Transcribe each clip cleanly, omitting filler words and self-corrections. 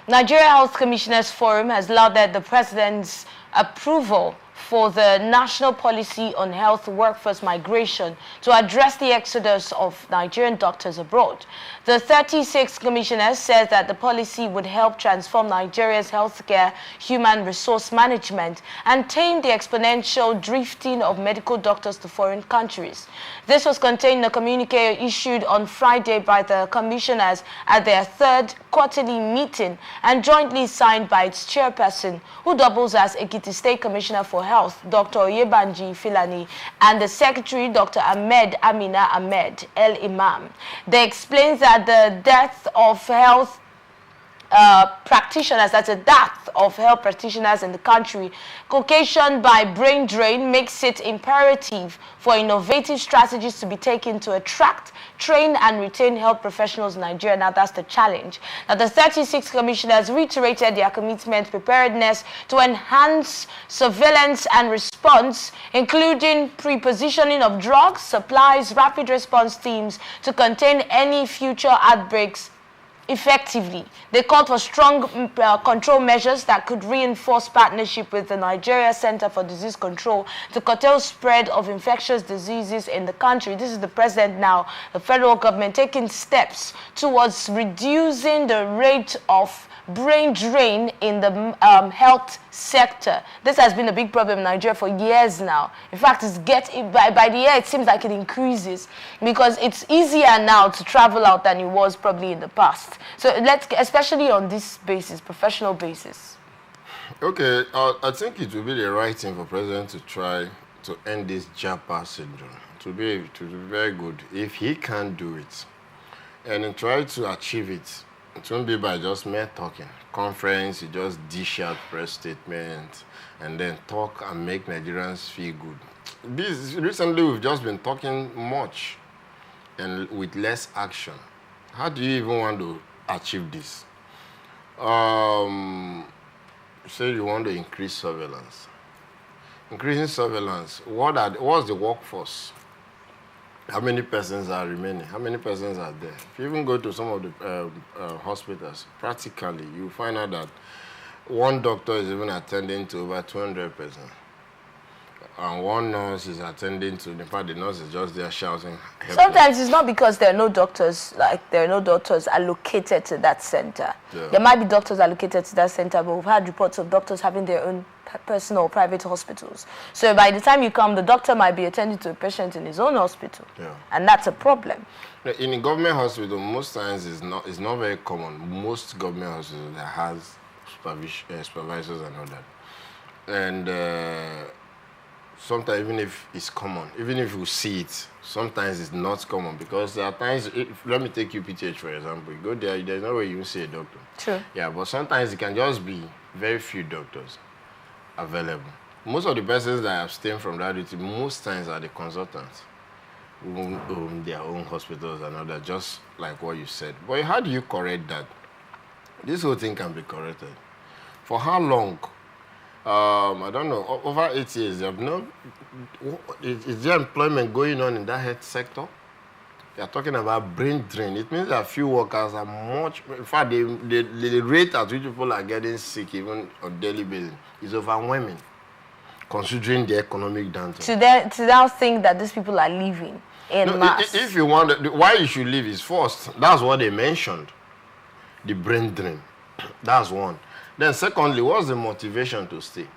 Nigeria Health Commissioners Forum has lauded the President's approval for the National Policy on Health Workforce Migration to address the exodus of Nigerian doctors abroad. The 36 commissioners said that the policy would help transform Nigeria's healthcare human resource management and tame the exponential drifting of medical doctors to foreign countries. This was contained in a communique issued on Friday by the commissioners at their third quarterly meeting and jointly signed by its chairperson, who doubles as Ekiti State Commissioner for Health, Dr. Oyebanji Filani, and the Secretary, Dr. Amina Ahmed El Imam. They explained that the death of health practitioners, that's a death of health practitioners in the country, occasioned by brain drain, makes it imperative for innovative strategies to be taken to attract, train and retain health professionals in Nigeria. Now that's the challenge. Now the 36 commissioners reiterated their commitment, preparedness to enhance surveillance and response, including pre-positioning of drugs, supplies, rapid response teams to contain any future outbreaks effectively. They called for strong control measures that could reinforce partnership with the Nigeria Center for Disease Control to curtail spread of infectious diseases in the country. This is the president now, the federal government, taking steps towards reducing the rate of brain drain in the health sector. This has been a big problem in Nigeria for years now. In fact, it's by the year it seems like it increases because it's easier now to travel out than it was probably in the past. So especially on this basis, professional basis. Okay, I think it will be the right thing for President to try to end this Japa syndrome. To be very good. If he can't do it and try to achieve it, it won't be by just mere talking. Conference, you just dish out press statements and then talk and make Nigerians feel good. Recently, we've just been talking much and with less action. How do you even want to achieve this? You say you want to increase surveillance. Increasing surveillance, what's the workforce? How many persons are remaining? How many persons are there? If you even go to some of the hospitals, practically, you find out that one doctor is even attending to over 200 persons. And one nurse is attending to, in fact, the nurse is just there shouting. Sometimes it's not because there are no doctors, like there are no doctors allocated to that center. Yeah. There might be doctors allocated to that center, but we've had reports of doctors having their own personal or private hospitals. So by the time you come, the doctor might be attending to a patient in his own hospital. Yeah. And that's a problem. In a government hospital, most times it's not very common. Most government hospitals that has supervisors and all that. And sometimes even if it's common, even if you see it, sometimes it's not common because there are times, let me take UPTH for example, you go there, there's no way you will see a doctor. True. Yeah, but sometimes it can just be very few doctors available. Most of the persons that abstain from that duty, most times are the consultants who own their own hospitals and all that, just like what you said. But how do you correct that? This whole thing can be corrected. For how long? I don't know, over 8 years, is there employment going on in that health sector? They are talking about brain drain. It means that few workers are much, in fact, the rate at which people are getting sick, even on daily basis, is overwhelming, considering the economic downturn. To now think that these people are leaving in mass. If you want, why you should leave is first. That's what they mentioned, the brain drain. That's one. Then secondly, what's the motivation to stay?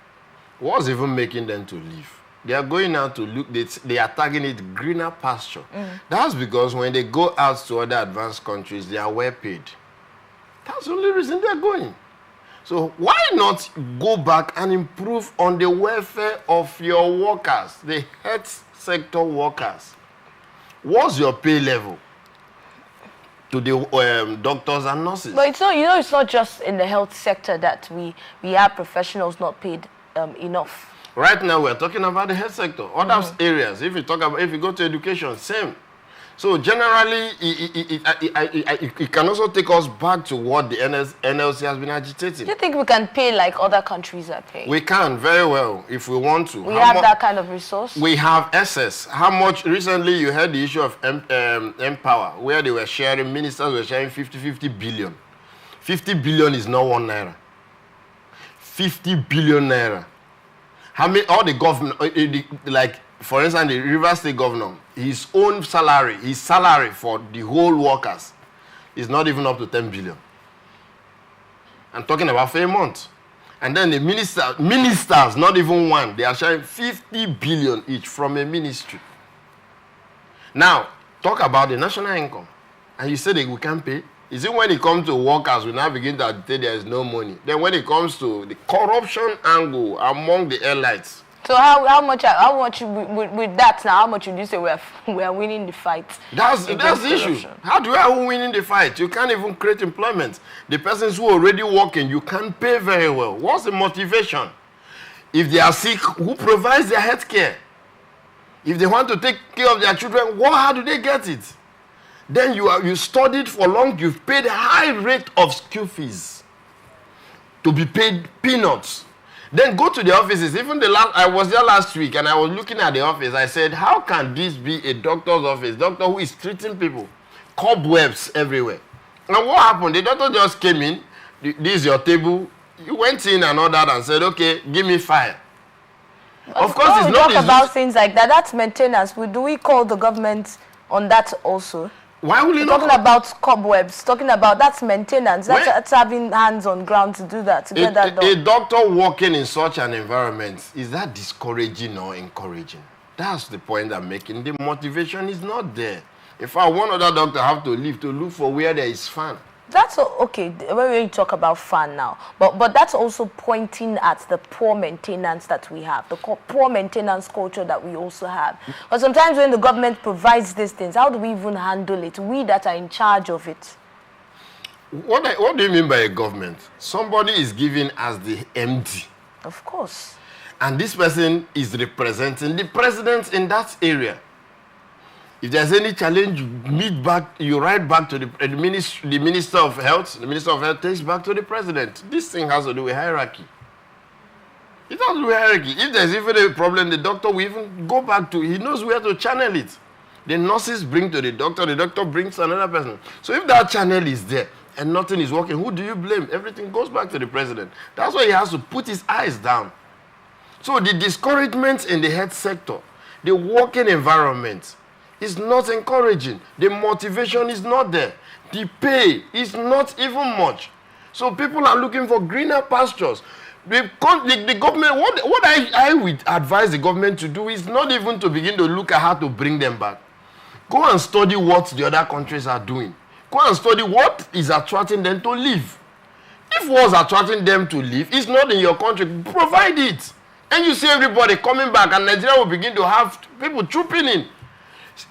What's even making them to leave? They are going out to look, they are tagging it greener pasture. That's because when they go out to other advanced countries, they are well paid. That's the only reason they're going. So why not go back and improve on the welfare of your workers, the health sector workers? What's your pay level to the doctors and nurses? But it's not, it's not just in the health sector that we have professionals not paid enough. Right now, we're talking about the health sector. Other areas, if you go to education, same. So generally, it can also take us back to what the NLC has been agitating. Do you think we can pay like other countries are paying? We can, very well, if we want to. We have that kind of resource? We have excess. How much? Recently, you heard the issue of Empower, where they were sharing, ministers were sharing 50 billion 50 billion is not 1 naira. 50 billion naira. How many, all the government, like, for instance, the River State governor, his own salary, his salary for the whole workers is not even up to 10 billion. I'm talking about for a month. And then the ministers, not even one, they are sharing 50 billion each from a ministry. Now, talk about the national income. And you say that we can't pay. Is it when it comes to workers, we now begin to say there is no money? Then when it comes to the corruption angle among the airlines. So how much with that now, how much would you say we are winning the fight? That's the issue. How do you win the fight? You can't even create employment. The persons who are already working, you can't pay very well. What's the motivation? If they are sick, who provides their health care? If they want to take care of their children, how do they get it? Then you studied for long, you've paid a high rate of school fees to be paid peanuts. Then go to the offices. Even I was there last week and I was looking at the office. I said, how can this be a doctor's office? Doctor who is treating people. Cobwebs everywhere. And what happened? The doctor just came in. This is your table. You went in and all that and said, okay, give me file. Of course, it's not. Talk about things like that. That's maintenance. Do we call the government on that also? Why will you not? Talking about cobwebs, talking about that's maintenance, that's having hands on ground to do that, to get that done. A doctor working in such an environment, is that discouraging or encouraging? That's the point I'm making. The motivation is not there. If I want other doctor have to leave to look for where there is fun. That's okay. When we talk about fun now, but that's also pointing at the poor maintenance that we have, the poor maintenance culture that we also have. But sometimes when the government provides these things, how do we even handle it? We that are in charge of it. What do you mean by a government? Somebody is given as the MD. Of course. And this person is representing the president in that area. If there's any challenge, you write back to the Minister of Health. The Minister of Health takes back to the president. This thing has to do with hierarchy. It has to do with hierarchy. If there's even a problem, the doctor will even go back to, he knows where to channel it. The nurses bring to the doctor brings to another person. So if that channel is there and nothing is working, who do you blame? Everything goes back to the president. That's why he has to put his eyes down. So the discouragement in the health sector, the working environment, is not encouraging. The motivation is not there. The pay is not even much. So people are looking for greener pastures. The government, what I would advise the government to do is not even to begin to look at how to bring them back. Go and study what the other countries are doing. Go and study what is attracting them to leave. If what's attracting them to leave is not in your country, provide it. And you see everybody coming back and Nigeria will begin to have people trooping in.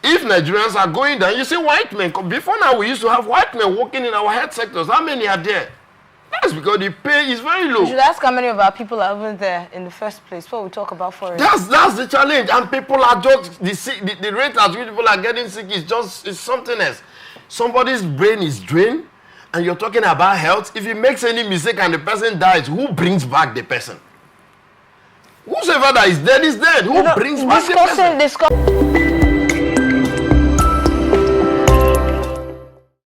If Nigerians are going down, you see white men. Before now, we used to have white men working in our health sectors. How many are there? That's because the pay is very low. You should ask how many of our people are even there in the first place before we talk about foreign. That's the challenge. And people are just, the rate at which people are getting sick is something else. Somebody's brain is drained, and you're talking about health. If he makes any mistake and the person dies, who brings back the person? Whosoever that is dead is dead. Who brings back the person?